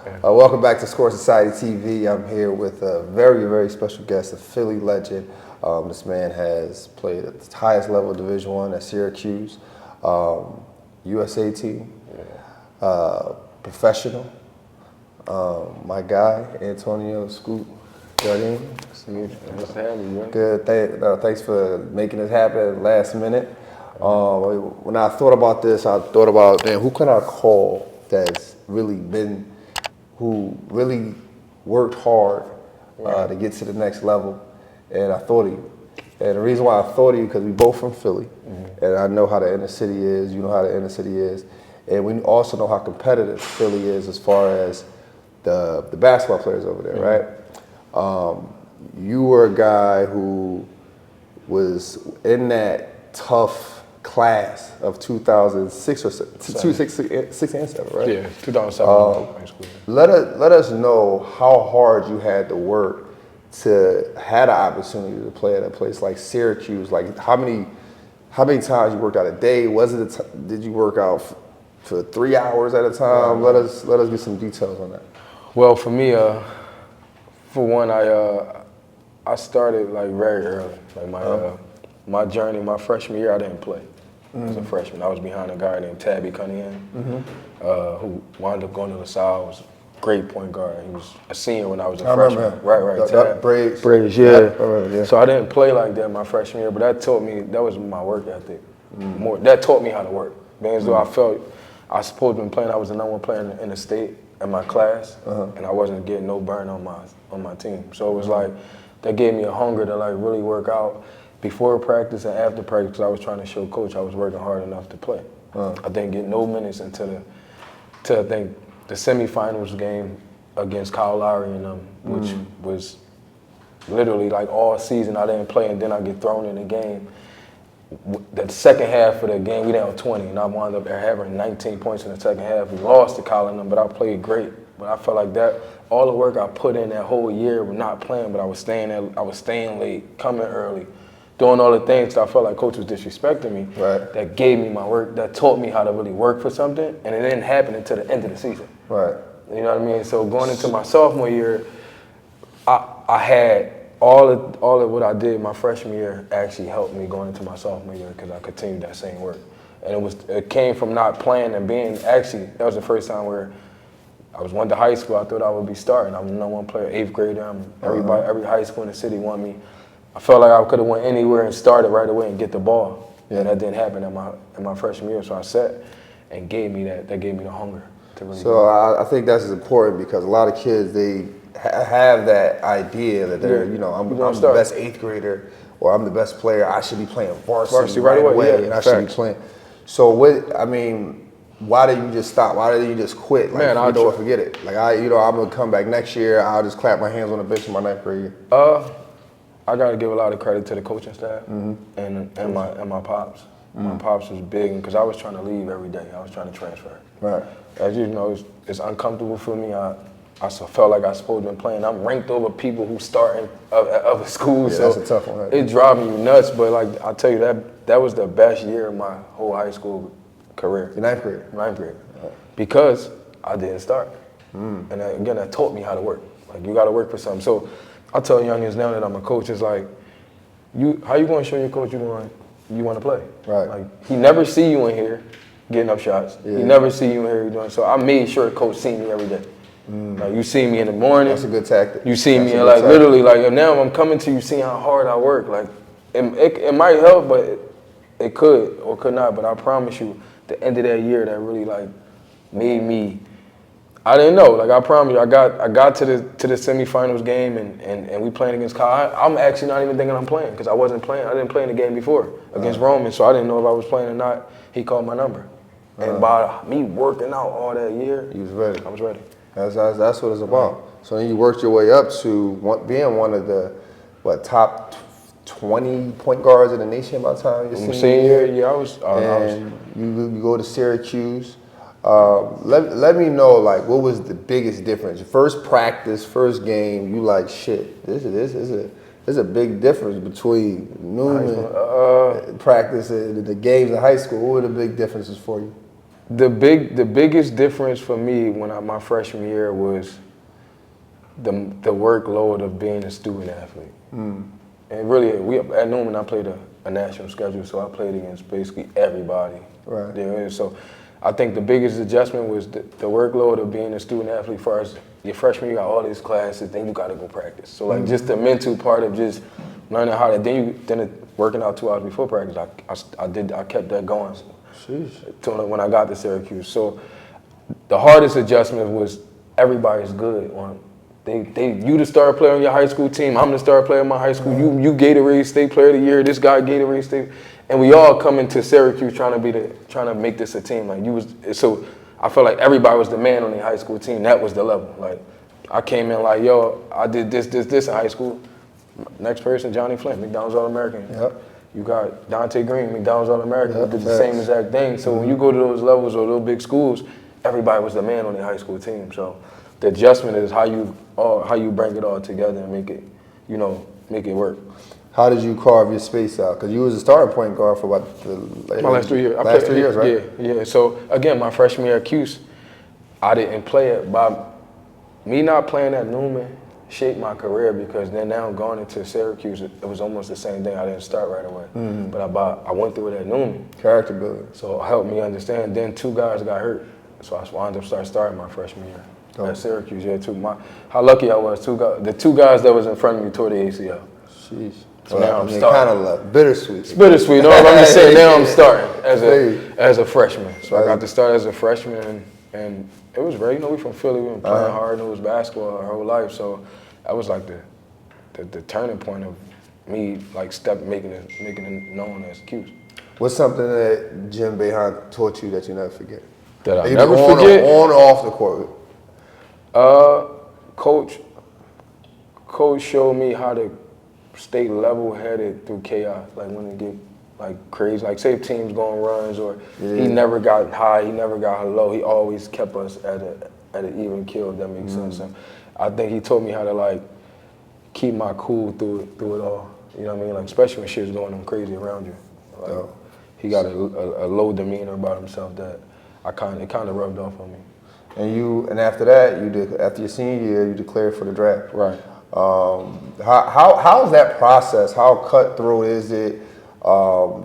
Welcome back to Score Society TV. I'm here with a very, very special guest, a Philly legend. This man has played at the highest level of Division I at Syracuse, USA team, professional. My guy, Antonio Scoop Jardine. Nice to have you, man. Good. Thanks for making this happen at the last minute. When I thought about this, I thought about, man, who can I call that's who really worked hard to get to the next level, and I thought of you. And the reason why I thought of you, because we both from Philly, and I know how the inner city is, you know how the inner city is, and we also know how competitive Philly is as far as the basketball players over there, right? You were a guy who was in that tough class of 2006 or 6 and 7, right? Yeah, 2007 high school. Let us know how hard you had to work to have the opportunity to play at a place like Syracuse. Like how many times you worked out a day? Did you work out for 3 hours at a time? Let us get some details on that. Well, for me, for one, I started like very early. Like my journey, my freshman year, I didn't play. As a freshman, I was behind a guy named Tabby Cunningham, who wound up going to LaSalle. Was a great point guard. He was a senior when I was a freshman. Remember him. Right. Braids, yeah. So I didn't play like that my freshman year, but that taught me, that was my work ethic. That taught me how to work. Because though I felt I was supposed to be playing, I was the number one player in the state in my class, and I wasn't getting no burn on my team. So it was like, that gave me a hunger to like really work out. Before practice and after practice, I was trying to show coach I was working hard enough to play. I didn't get no minutes until I think the semifinals game against Kyle Lowry and them, which was literally like all season I didn't play, and then I get thrown in the game. The second half of the game, we down 20, and I wound up having 19 points in the second half. We lost to Kyle and them, but I played great. But I felt like that, all the work I put in that whole year, not playing, but I was staying late, coming early, doing all the things that I felt like coach was disrespecting me. Right. That gave me my work, that taught me how to really work for something, and it didn't happen until the end of the season. Right. You know what I mean? So going into my sophomore year, I had all of what I did my freshman year actually helped me going into my sophomore year because I continued that same work. And it came from not playing and being, actually, that was the first time where I went to high school, I thought I would be starting. I'm the number one player, 8th grader. Every high school in the city wanted me. I felt like I could have went anywhere and started right away and get the ball. Yeah. And that didn't happen in my freshman year. So I sat and gave me the hunger to really. So I think that's important because a lot of kids, they have that idea that they're, I'm the best 8th grader or I'm the best player. I should be playing varsity right away, and I should be playing. So why did you just stop? Why did you just quit? Like, Man, I'll forget it. Like I'm gonna come back next year. I'll just clap my hands on the bench in my 9th grade year. I gotta give a lot of credit to the coaching staff and my pops. My pops was big because I was trying to leave every day. I was trying to transfer. Right. As you know, it's uncomfortable for me. I felt like I was supposed to be playing. I'm ranked over people who start in other schools. Yeah, so that's a tough one. Right? It drives me nuts. But like I tell you, that was the best year of my whole high school career. Your 9th grade. 9th grade. Right. Because I didn't start. And again, that taught me how to work. Like you got to work for something. So I tell youngins now that I'm a coach, it's like, how you going to show your coach you want to play? Right. Like he never see you in here getting up shots. Yeah. He never see you in here doing. So I made sure coach see me every day. Like you see me in the morning. That's a good tactic. You see me like literally like now I'm coming to you, seeing how hard I work. Like it might help, but it could or could not. But I promise you, the end of that year, that really like made me. I didn't know. Like I promise you, I got to the semifinals game and we playing against Kyle. I'm actually not even thinking I'm playing because I wasn't playing. I didn't play in the game before against Roman, so I didn't know if I was playing or not. He called my number, and by me working out all that year, he was ready. I was ready. That's what it's about. So then you worked your way up to being one of the top 20 point guards in the nation by the time you're senior year. Yeah, I was. You go to Syracuse. Let me know, like, what was the biggest difference? First practice, first game, you like, shit, this is a big difference between Newman practice and the games in high school. What were the big differences for you? The biggest difference for me my freshman year was the workload of being a student athlete. And really, at Newman, I played a national schedule, so I played against basically everybody. Right. There. So I think the biggest adjustment was the workload of being a student athlete. First, your freshman, you got all these classes, then you got to go practice. So like just the mental part of just learning how to, then working out 2 hours before practice, I kept that going. Till when I got to Syracuse. So the hardest adjustment was everybody's good. You the star player on your high school team. I'm the star player in my high school. You Gatorade State Player of the Year. This guy Gatorade State, and we all come into Syracuse trying to make this a team. So I felt like everybody was the man on the high school team. That was the level. Like I came in like, yo, I did this in high school. Next person, Johnny Flint, McDonald's All-American. Yep. You got Dante Green, McDonald's All-American. Yep, did the same exact thing. So when you go to those levels or those big schools, everybody was the man on the high school team. So the adjustment is how you bring it all together and make it work. How did you carve your space out? Because you was a starting point guard for about my last 3 years. Last 3 years, right? Yeah. So again, my freshman year at Cuse, I didn't play it. By me not playing at Newman shaped my career, because then now going into Syracuse, it was almost the same thing. I didn't start right away, but I went through it at Newman. Character building. So it helped me understand. Then 2 guys got hurt, so I wound up starting my freshman year at Syracuse. Yeah, too. How lucky I was. The 2 guys that was in front of me tore the ACL. Sheesh. So now I'm starting. Kind of love. Bittersweet. It's bittersweet. No, I'm just saying now I'm starting as a freshman. So I got to start as a freshman, and it was great. We from Philly. We've been playing hard, and it was basketball our whole life. So that was like the turning point of me, like making it known as Cuse. What's something that Jim Boeheim taught you that you never forget? That I never forget? On or off the court? Coach showed me how to stay level-headed through chaos, like when it get like crazy, like say teams going runs, or he never got high, he never got low. He always kept us at an even keel, if that makes sense. And I think he taught me how to like keep my cool through it all. You know what I mean? Like especially when shit's going on crazy around you. Like, he got a low demeanor about himself that it kind of rubbed off on me. And after that, after your senior year, you declared for the draft. Right. How is that process? How cutthroat is it?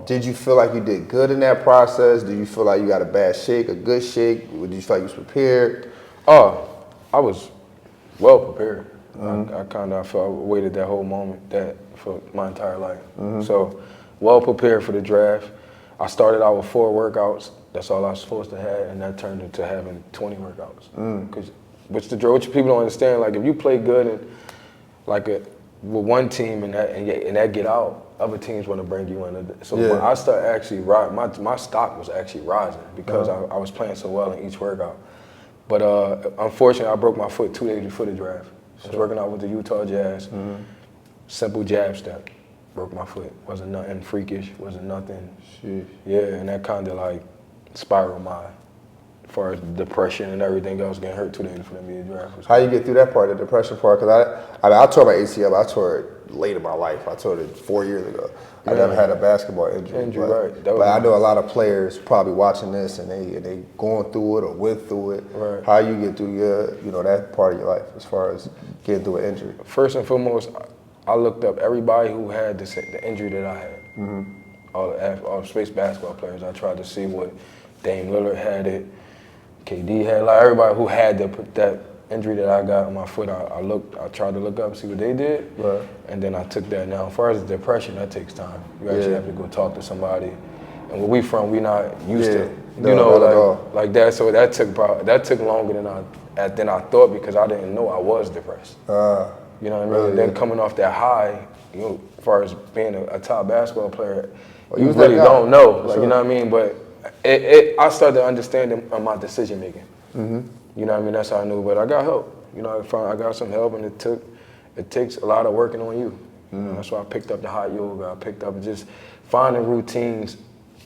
Did you feel like you did good in that process? Did you feel like you got a bad shake, a good shake? Did you feel like you was prepared? I was well prepared. I felt I waited that whole moment for my entire life. So well prepared for the draft. I started out with 4 workouts. That's all I was supposed to have, and that turned into having 20 workouts. Which people don't understand. Like if you play good and with one team and that get out, other teams want to bring you in. So when I started actually rising, my stock was actually rising because I was playing so well in each workout. But unfortunately, I broke my foot 2 days before the draft. I was working out with the Utah Jazz. Simple jab step. Broke my foot. Wasn't nothing freakish. Wasn't nothing. Sheesh. Yeah, and that kind of like spiraled my, as far as depression and everything else, getting hurt 2 days before the NBA draft. How you get through that part, the depression part? Because I tore my ACL, but I tore it late in my life. I tore it 4 years ago. I never had a basketball injury. Right. But I know a lot of players probably watching this and they going through it or went through it. Right. How you get through that part of your life as far as getting through an injury? First and foremost, I looked up everybody who had the injury that I had. All the space basketball players. I tried to see what Dame Lillard had it, KD had, like everybody who had that injury that I got on my foot. I tried to look up and see what they did, and then I took that. Now, as far as depression, that takes time. You actually have to go talk to somebody, and where we from, we not used to, like that. So that took longer than I thought because I didn't know I was depressed. You know what I mean? Really, and then coming off that high, as far as being a top basketball player, you really don't know. Like, you know what I mean? But I started to understand my decision making. You know what I mean? That's how I knew. But I got help. I got some help, and it takes a lot of working on you. That's why I picked up the hot yoga. I picked up just finding routines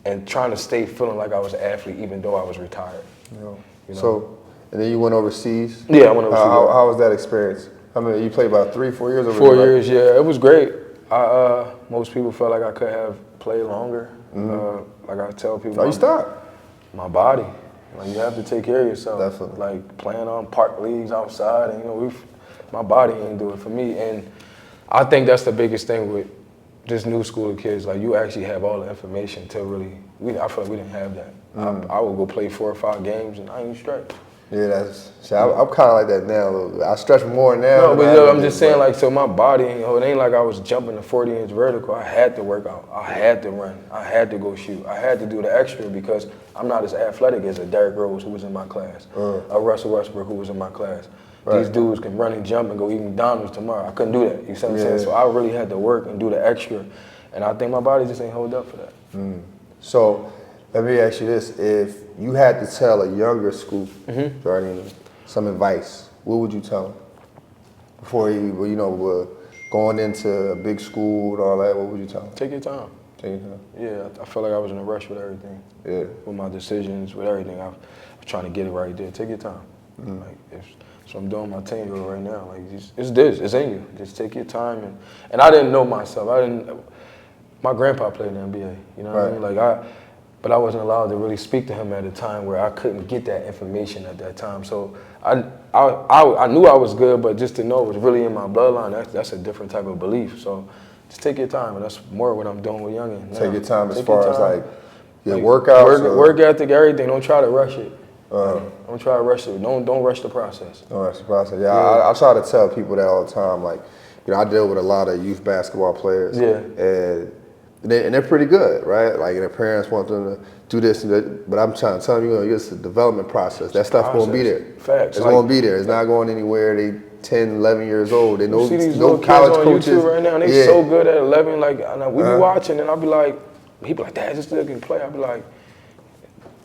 and trying to stay feeling like I was an athlete, even though I was retired. So, and then you went overseas. Yeah, I went overseas. How was that experience? I mean, you played about 3-4 years over 4 years, yeah. It was great. Most people felt like I could have played longer. Like I tell people. Oh, you stopped? My body. Like, you have to take care of yourself. Definitely. Like, playing on park leagues outside, and, you know, my body ain't do it for me. And I think that's the biggest thing with this new school of kids. Like, you actually have all the information to really, I feel like we didn't have that. I would go play 4 or 5 games, and I ain't straight. Yeah, I'm kind of like that now a little bit. I stretch more now. No, but I'm just saying, like, so my body, you know, it ain't like I was jumping a 40-inch vertical. I had to work out. I had to run. I had to go shoot. I had to do the extra because I'm not as athletic as a Derrick Rose who was in my class, a Russell Westbrook who was in my class. Right. These dudes can run and jump and go eat McDonald's tomorrow. I couldn't do that. You see what I'm saying? So I really had to work and do the extra, and I think my body just ain't hold up for that. So let me ask you this: if you had to tell a younger Scoop Jardine some advice, what would you tell him before he, were going into a big school and all that? What would you tell him? Take your time. Take your time. Yeah, I felt like I was in a rush with everything. Yeah. With my decisions, with everything, I was trying to get it right there. Take your time. So I'm doing my 10-year-old right now. Like, it's in you. Just take your time. And I didn't know myself. My grandpa played in the NBA. You know what I mean? But I wasn't allowed to really speak to him at a time where I couldn't get that information at that time. So I knew I was good, but just to know it was really in my bloodline, that's a different type of belief. So just take your time, and that's more what I'm doing with youngin. Take your time as far as like your workouts, work ethic, everything. Don't try to rush it. Don't try to rush it. Don't rush the process. Don't rush the process. Yeah. I try to tell people that all the time. Like, I deal with a lot of youth basketball players. Yeah. And they're pretty good, right? Like, their parents want them to do this and that, but I'm trying to tell them, it's a development process. That stuff going to be there. Facts. It's going to be there. It's not going anywhere. They 10, 11 years old. They know you see these no little college kids on coaches. YouTube right now, and they so good at 11. Like, we be watching, and I'll be like, he be like, Dad, this dude can play. I'll be like,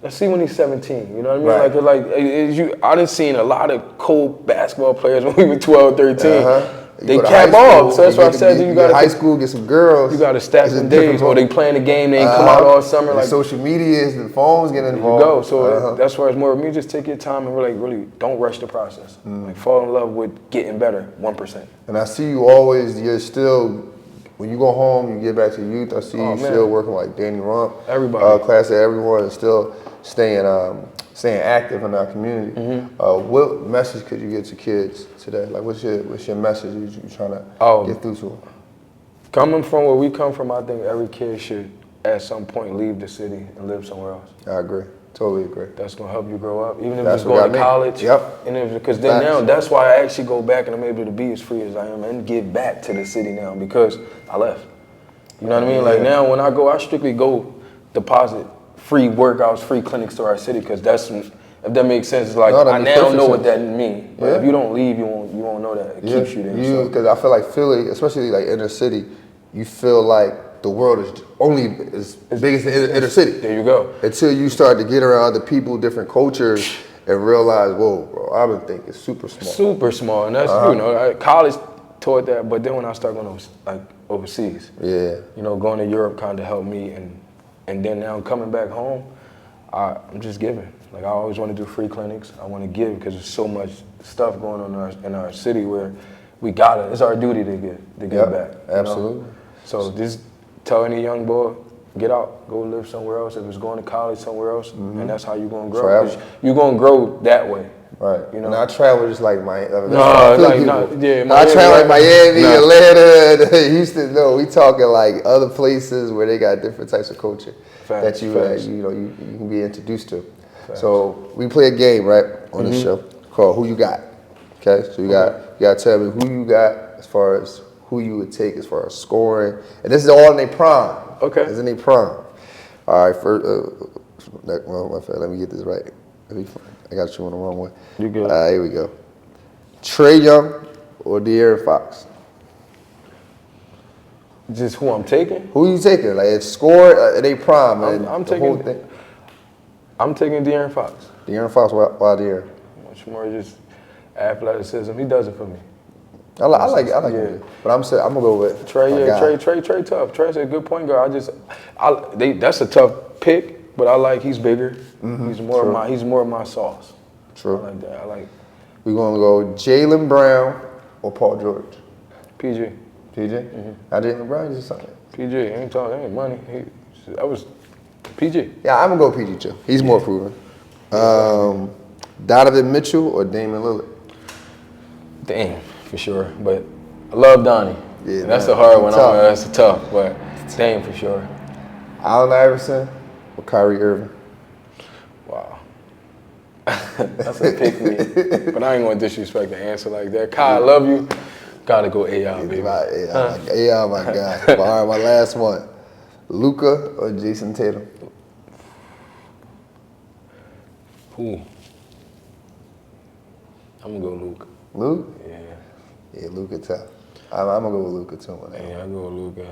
let's see when he's 17. You know what I mean? Right. I done seen a lot of cool basketball players when we were 12, 13. They cap off. So that's why I said you got to high school, get some girls. You got to stack some days, or they playing the game, they ain't come out all summer. Like, social media, the phones getting involved. You go. So that's why it's more of me. Just take your time and really don't rush the process. Like, fall in love with getting better, 1%. And I see you always. You're still, when you go home, you get back to youth. I see you still working like Danny Rump, everybody, class of everyone, and still staying active in our community. What message could you give to kids today? Like, what's your message you trying to get through to them? Coming from where we come from, I think every kid should at some point leave the city and live somewhere else. I agree. Totally agree. That's gonna help you grow up, even if it's going to college. Yep. And because then now that's why I actually go back and I'm able to be as free as I am and give back to the city now because I left. You know what I mean? Like, now when I go, I strictly go deposit free workouts, free clinics to our city, because that's, if that makes sense, it's like, I now know what that means. But if you don't leave, you won't know that. It keeps you there. Because I feel like Philly, especially like inner city, you feel like the world is only as big as the inner city. There you go. Until you start to get around other people, different cultures, and realize, whoa, bro, I've been thinking super small. Super small, and that's, college taught that, but then when I started going overseas, going to Europe kind of helped me, and then now coming back home, I'm just giving. Like, I always want to do free clinics. I want to give because there's so much stuff going on in our city where it's our duty to give back. Absolutely. So just tell any young boy, get out, go live somewhere else. If it's going to college somewhere else, and that's how you're going to grow. You're going to grow that way. Right. And I travel just like I travel like Miami, Atlanta, Houston. No, we talking like other places where they got different types of culture that you can be introduced to. So we play a game on the show called Who You Got. Okay, so you got to tell me who you got as far as who you would take as far as scoring, and this is all in their prime. Okay, it's in their prime. All right, first, let me get this right. I got you on the wrong one. You good? Here we go. Trae Young or De'Aaron Fox? Just who I'm taking? Who you taking? Like, it's score in a prime. I'm taking De'Aaron Fox. De'Aaron Fox, why De'Aaron? Much more just athleticism. He does it for me. I like it. But I'm gonna go with Trae. Trae tough. Trae's a good point guard. That's a tough pick, but he's bigger. He's more of my sauce. True. I like that. We're gonna go Jaylen Brown or Paul George. PG. PG. Not Jaylen Brown. Just something. PG. Ain't money. That was PG. Yeah, I'm gonna go PG too. He's more proven. Donovan Mitchell or Damian Lillard? Dame, for sure. But I love Donnie. Yeah, And that's man, a hard one. tough. That's tough, but Dame for sure. Allen Iverson or Kyrie Irving? Wow. That's a pick me. But I ain't gonna disrespect the answer like that. Kai, I love you. Gotta go AI, baby. AI, my guy. All right, my last one. Luka or Jason Tatum? Ooh. I'm gonna go Luka. Luke? Yeah. Yeah, Luka tough. I'm gonna go with Luka too. Man. Yeah, I go with Luka.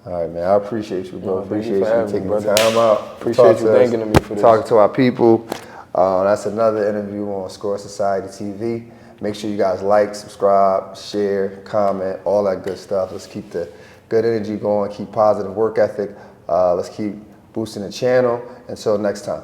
All right, man. I appreciate you, bro. No, thank you appreciate for you having taking me, the brother. time out. Appreciate you thanking me for this. Talking to our people. That's another interview on Score Society TV. Make sure you guys like, subscribe, share, comment, all that good stuff. Let's keep the good energy going. Keep positive work ethic. Let's keep boosting the channel. Until next time.